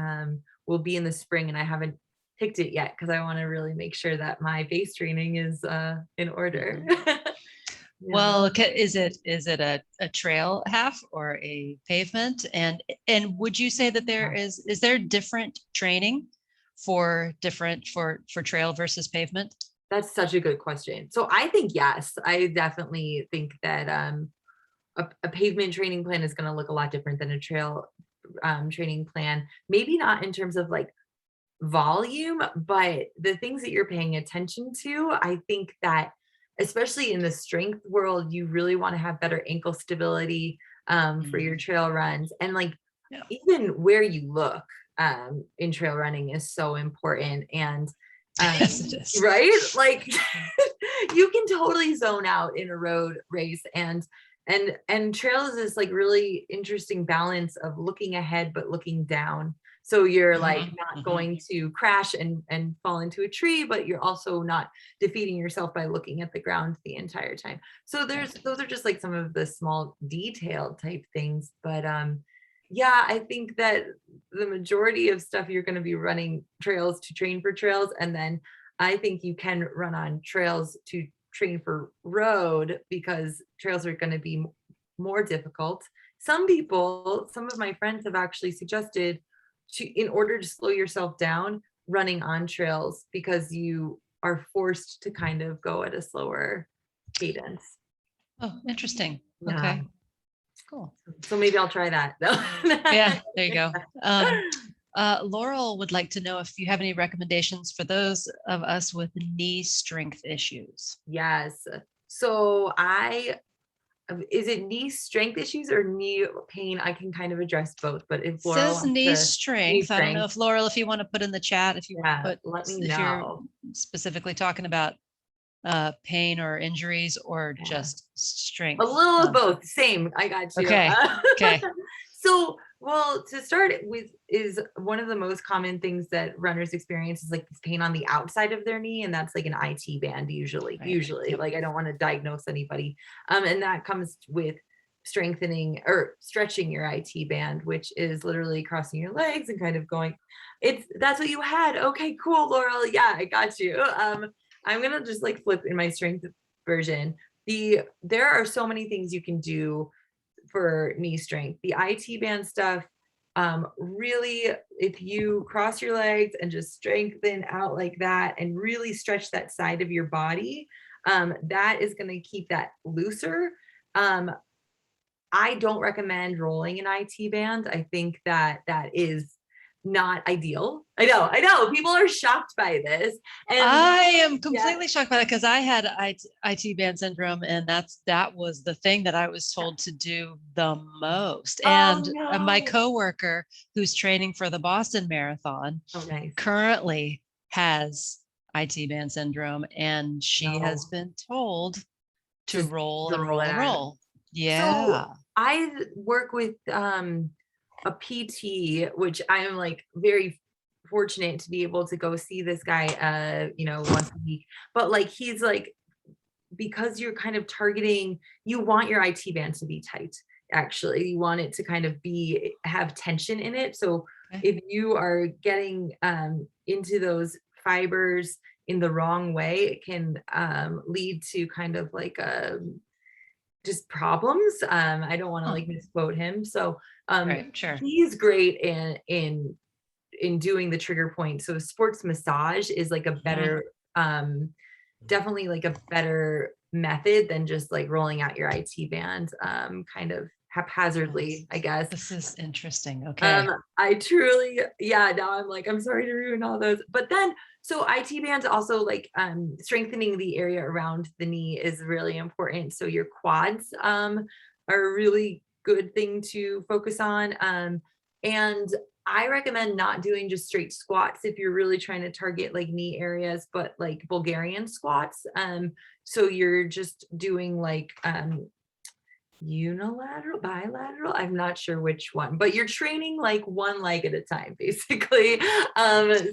will be in the spring, and I haven't picked it yet because I want to really make sure that my base training is in order.
Mhm.
Yeah.
Well, is it a trail half or a pavement? And would you say that is there different training for different for trail versus pavement?
That's such a good question. So I think yes, I definitely think that a pavement training plan is going to look a lot different than a trail training plan. Maybe not in terms of like volume, but the things that you're paying attention to, I think that especially in the strength world, you really want to have better ankle stability for your
Mm,
trail runs. And like
yeah.
even where you look in trail running is so important. And
Yes, it is.
right, like you can totally zone out in a road race, and trails is this like really interesting balance of looking ahead but looking down, so you're like
Mhm,
not
mhm.
going to crash and fall into a tree, but you're also not defeating yourself by looking at the ground the entire time. So there's
Right.
those are just like some of the small detailed type things, but yeah, I think that the majority of stuff you're going to be running trails to train for trails, and then I think you can run on trails to train for road because trails are going to be more difficult. Some of my friends have actually suggested in order to slow yourself down, running on trails because you are forced to kind of go at a slower cadence.
Oh, interesting.
Yeah.
Okay, cool.
So maybe I'll try that.
Yeah, there you go. Laurel would like to know if you have any recommendations for those of us with knee strength issues.
Yes. So is it knee strength issues or knee pain? I can kind of address both, but if Laurel
Says
wants
knee
to, knee
strength. I don't know
strength,
if Laurel, if you want to put in the chat,
yeah, let me
if you're
know.
specifically talking about pain or injuries or
Yeah.
just
A
strength.
little of both. Same. I got you.
Okay. Okay.
So, well, to start with, is one of the most common things that runners experience is like this pain on the outside of their knee, and that's like an IT band usually.
Right.
Usually,
Yep.
like I don't want to diagnose anybody, and that comes with strengthening or stretching your IT band, which is literally crossing your legs and kind of going. That's what you had. Okay, cool, Laurel. Yeah, I got you. I'm gonna just like flip in my strength version. There are so many things you can do for knee strength. The IT band stuff, really, if you cross your legs and just strengthen out like that and really stretch that side of your body, that is going to keep that looser. Um, I don't recommend rolling an IT band. I think that that is not ideal. I know. People are shocked by this. And
I am
yeah,
completely shocked by that because I had IT band syndrome, and that was the thing that I was told to do the most.
oh
And my
no.
coworker, who's training for the Boston Marathon,
Oh, nice.
currently has IT band syndrome, and she has
No.
been told To roll
to
and
roll
roll
it
and
out.
roll.
So
Yeah.
I work with a PT, which I am like very fortunate to be able to go see this guy once a week. But like he's like, because you're kind of targeting, you want your IT band to be tight. Actually, you want it to kind of have tension in it. So
Okay.
if you are getting into those fibers in the wrong way, it can lead to kind of like just problems. I don't want to
Huh.
like misquote him. So
Right. Sure.
he's great in doing the trigger point. So sports massage is like a
Mhm.
better definitely like a better method than just like rolling out your IT band kind of haphazardly, I guess.
This is interesting. Okay.
I truly, yeah, now I'm like, I'm sorry to ruin all those. But then, so IT bands also like strengthening the area around the knee is really important. So your quads are a really good thing to focus on. And I recommend not doing just straight squats if you're really trying to target like knee areas, but like Bulgarian squats. So you're just doing like unilateral, bilateral, I'm not sure which one, but you're training like one leg at a time basically.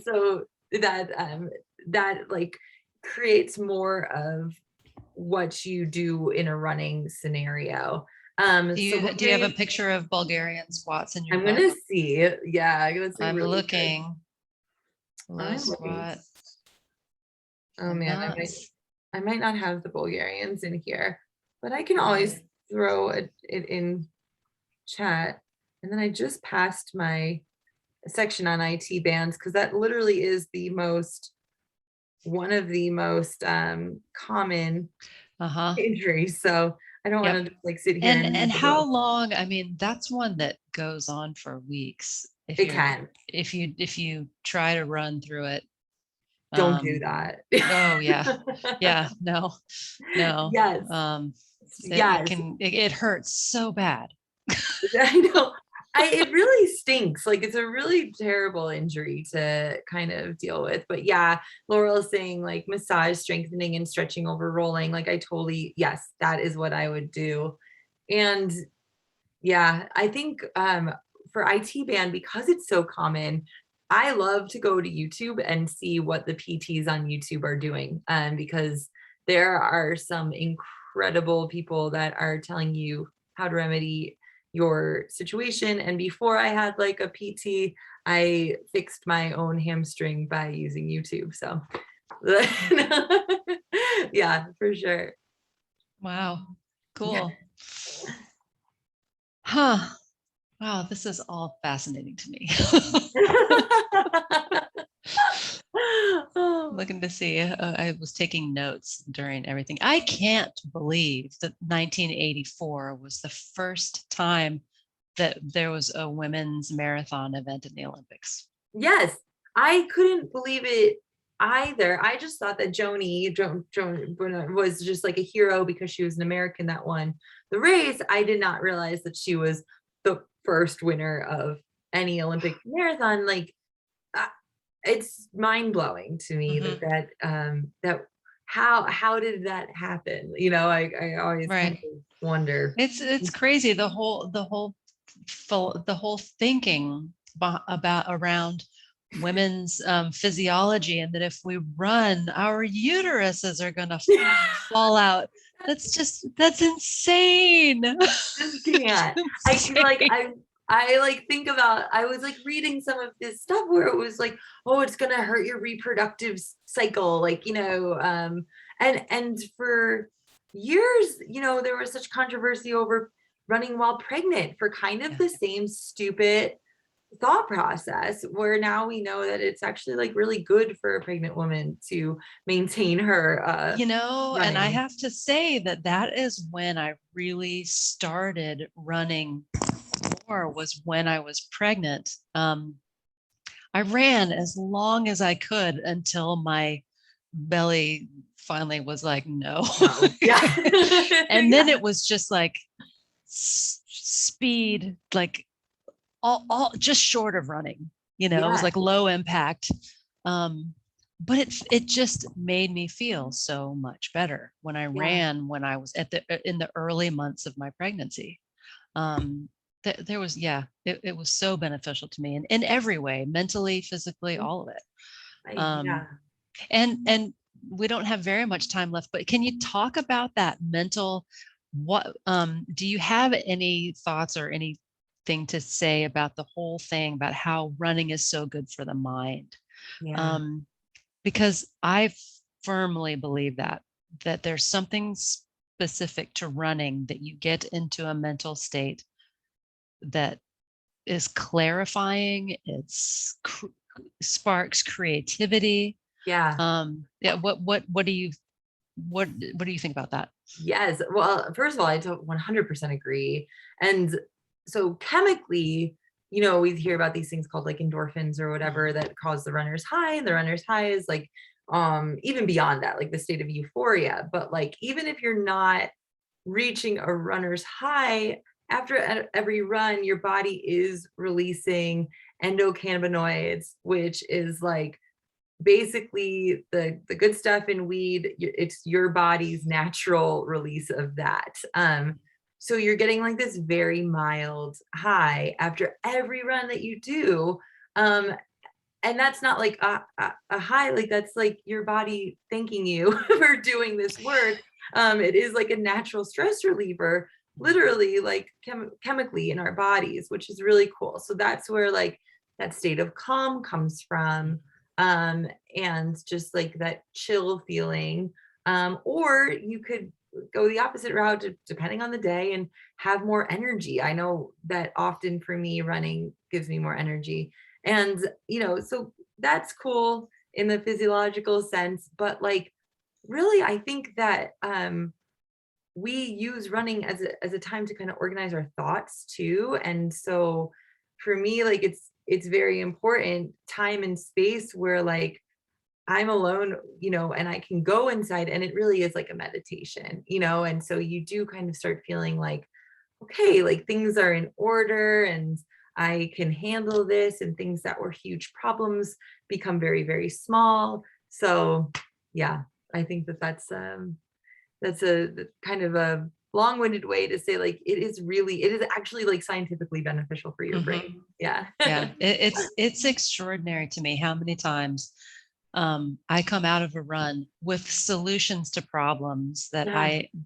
So that like creates more of what you do in a running scenario. So
Do you have a
Bulgarian,
picture of Bulgarian squats in your
I'm
book?
gonna see, yeah, that's a
I'm
really good,
looking. Low
I'm looking.
squat.
Oh
I'm
man,
not.
I might not have the Bulgarians in here, but I can always
Right.
throw it in chat. And then I just passed my section on IT bands because that literally is one of the most common
Uh-huh.
injuries. So I don't want
Yep.
to just like sit here and
And
read the
how
book.
long? I mean, that's one that goes on for weeks
It can.
if you try to run through it.
Don't do
Um,
that.
oh yeah. Yeah, no, no.
Yes. Yes.
It hurts so bad.
I know. It really stinks. Like it's a really terrible injury to kind of deal with. But yeah, Laurel is saying like massage, strengthening, and stretching over rolling. Like I totally, yes, that is what I would do. And yeah, I think for IT band, because it's so common, I love to go to YouTube and see what the PTs on YouTube are doing. Because there are some incredible people that are telling you how to remedy your situation. And before I had like a PT, I fixed my own hamstring by using YouTube. So yeah, for sure.
Wow.
Yeah.
Cool. Huh. Wow, this is all fascinating to me.
Oh.
Looking to see. I was taking notes during everything. I can't believe that 1984 was the first time that there was a women's marathon event in the Olympics.
Yes, I couldn't believe it either. I just thought that Joan was just like a hero because she was an American that won the race. I did not realize that she was the first winner of any Olympic marathon. Like uh, it's mind blowing to me
Mhm.
that how did that happen? I always kind
Right.
of wonder.
It's crazy the whole thinking about around women's physiology, and that if we run, our uteruses are going to fall out. That's insane.
Just
It's
can't.
insane.
I like think about, I was like reading some of this stuff where it was like, oh, it's gonna hurt your reproductive cycle, like, and for years, there was such controversy over running while pregnant for kind of
Yeah.
the same stupid thought process, where now we know that it's actually like really good for a pregnant woman to maintain her
And I
running.
have to say that that is when I really started running more, was when I was pregnant. I ran as long as I could until my belly finally was like, no.
No. Yeah.
And then it was just like speed, like all just short of running. It was
Yeah.
like low impact. Um, but it just made me feel so much better when I
Yeah.
ran when I was in the early months of my pregnancy. There was, yeah, it was so beneficial to me in every way, mentally, physically, all of it.
Yeah.
Um, and we don't have very much time left, but can you talk about that mental, what, do you have any thoughts or anything to say about the whole thing about how running is so good for the mind?
Yeah.
Um, because I firmly believe that there's something specific to running, that you get into a mental state that is clarifying. Sparks creativity.
Yeah.
Yeah. What do you what do you think about that?
Yes. Well, first of all, I don't 100% agree. And so chemically, we hear about these things called like endorphins or whatever that cause the runner's high, and the runner's high is like even beyond that, like the state of euphoria. But like even if you're not reaching a runner's high, after every run, your body is releasing endocannabinoids, which is like basically the good stuff in weed. It's your body's natural release of that. So you're getting like this very mild high after every run that you do. um and that's not like a high, like that's like your body thanking you for doing this work. It is like a natural stress reliever, literally, like chemically in our bodies, which is really cool. So that's where like that state of calm comes from. And just like that chill feeling. Or you could go the opposite route, depending on the day, and have more energy. I know that often for me, running gives me more energy. And so that's cool in the physiological sense. But like really, I think that we use running as a time to kind of organize our thoughts too. And so for me, like it's very important time and space where like I'm alone, and I can go inside, and it really is like a meditation. And so you do kind of start feeling like, okay, like things are in order, and I can handle this, and things that were huge problems become very, very small. So yeah, I think that that's a kind of a long-winded way to say like it is actually like scientifically beneficial for your
Mhm.
brain. Yeah.
Yeah, it's extraordinary to me how many times I come out of a run with solutions to problems
Yeah.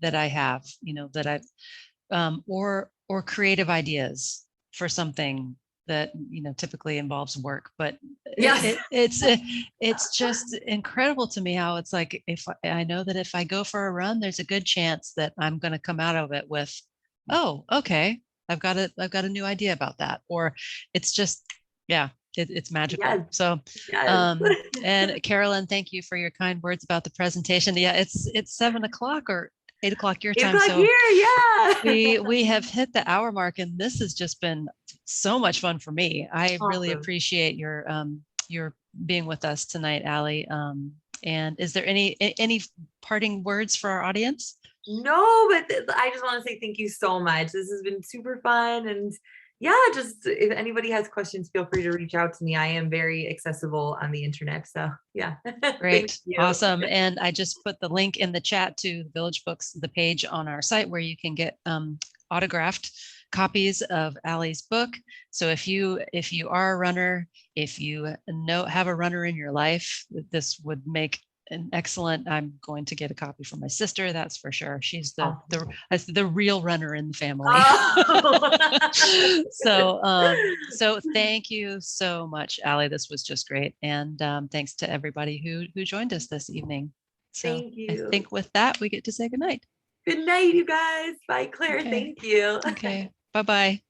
that I have, that I've or creative ideas for something that typically involves work. But
Yes.
it's just incredible to me how it's like, if I know that if I go for a run, there's a good chance that I'm going to come out of it with, oh, okay, I've got a new idea about that. Or it's just, yeah, it's magical.
Yes.
So
Yes.
and Carolyn, thank you for your kind words about the presentation. Yeah, it's 7 o'clock or 8 o'clock your
8
time.
o'clock
So
here. Yeah.
we have hit the hour mark, and this has just been so much fun for me. I really
Awesome.
appreciate your being with us tonight, Allie. And is there any parting words for our audience?
No, but I just want to say thank you so much. This has been super fun. And yeah, just if anybody has questions, feel free to reach out to me. I am very accessible on the internet. So yeah, thank
Great.
you.
Awesome. And I just put the link in the chat to the Village Books, the page on our site where you can get autographed copies of Allie's book. So if you are a runner, if you have a runner in your life, this would make an excellent. I'm going to get a copy for my sister, that's for sure. She's the real runner in the family.
Oh.
So thank you so much, Allie. This was just great. And thanks to everybody who joined us this evening. So
Thank
I
you.
think with that, we get to say goodnight.
Good night, you guys. Bye, Claire.
Okay.
Thank you.
Okay. Bye-bye.